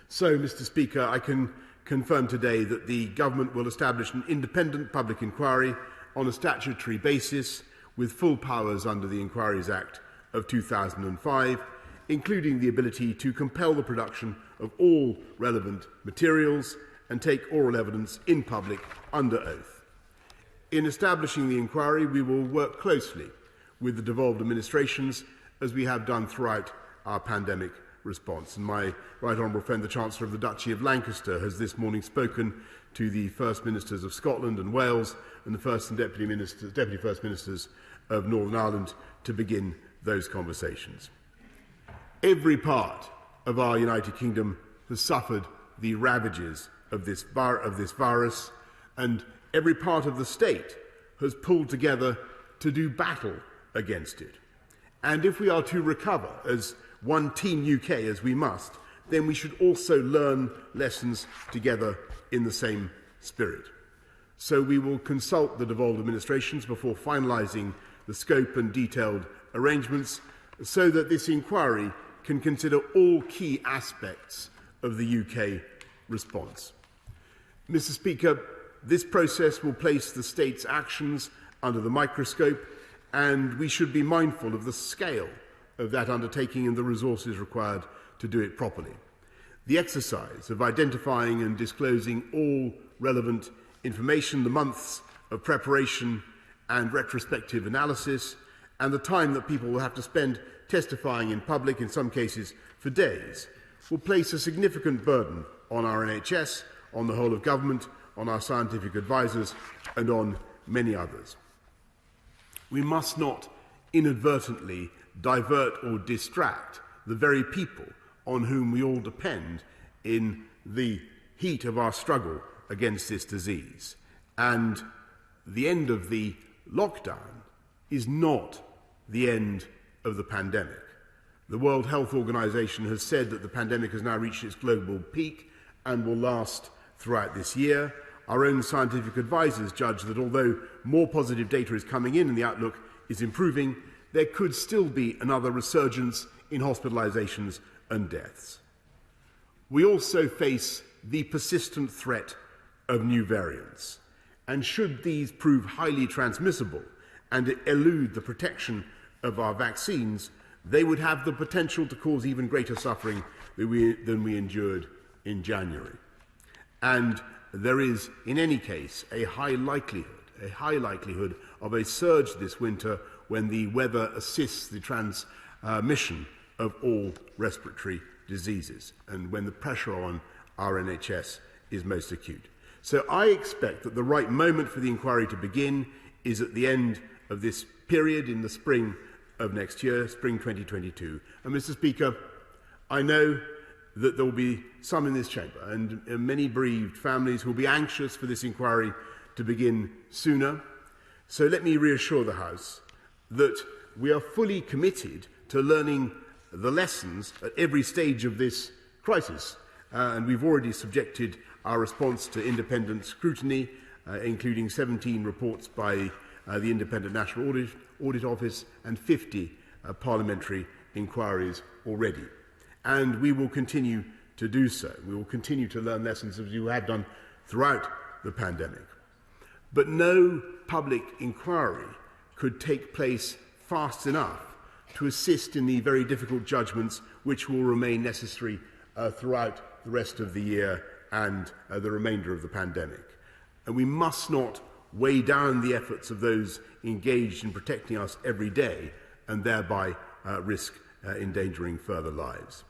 So, Mr. Speaker, I can confirm today that the Government will establish an independent public inquiry on a statutory basis with full powers under the Inquiries Act of 2005, including the ability to compel the production of all relevant materials and take oral evidence in public under oath. In establishing the inquiry, we will work closely with the devolved administrations as we have done throughout our pandemic response. And my right honourable friend, the Chancellor of the Duchy of Lancaster, has this morning spoken to the First Ministers of Scotland and Wales and the First and Deputy First Ministers of Northern Ireland to begin those conversations. Every part of our United Kingdom has suffered the ravages of this virus, and every part of the state has pulled together to do battle against it. And if we are to recover as one Team UK, as we must, then we should also learn lessons together in the same spirit. So we will consult the devolved administrations before finalising the scope and detailed arrangements so that this inquiry can consider all key aspects of the UK response. Mr. Speaker, this process will place the state's actions under the microscope, and we should be mindful of the scale of that undertaking and the resources required to do it properly. The exercise of identifying and disclosing all relevant information, the months of preparation and retrospective analysis, and the time that people will have to spend testifying in public, in some cases for days, will place a significant burden on our NHS, on the whole of government, on our scientific advisers, and on many others. We must not inadvertently divert or distract the very people on whom we all depend in the heat of our struggle against this disease. And the end of the lockdown is not the end of the pandemic. The World Health Organization has said that the pandemic has now reached its global peak and will last throughout this year. Our own scientific advisers judge that although more positive data is coming in and the outlook is improving, there could still be another resurgence in hospitalisations and deaths. We also face the persistent threat of new variants, and should these prove highly transmissible and elude the protection of our vaccines, they would have the potential to cause even greater suffering than we endured in January. And there is, in any case, a high likelihood of a surge this winter when the weather assists the transmission of all respiratory diseases and when the pressure on our NHS is most acute. So I expect that the right moment for the inquiry to begin is at the end of this period in the spring of next year, spring 2022. And Mr. Speaker, I know that there will be some in this chamber and many bereaved families who will be anxious for this inquiry to begin sooner. So let me reassure the House that we are fully committed to learning the lessons at every stage of this crisis. And we've already subjected our response to independent scrutiny, including 17 reports by the Independent National Audit Office and 50 parliamentary inquiries already. And we will continue to do so. We will continue to learn lessons as we have done throughout the pandemic. But no public inquiry could take place fast enough to assist in the very difficult judgments which will remain necessary throughout the rest of the year and the remainder of the pandemic. And we must not weigh down the efforts of those engaged in protecting us every day and thereby risk endangering further lives.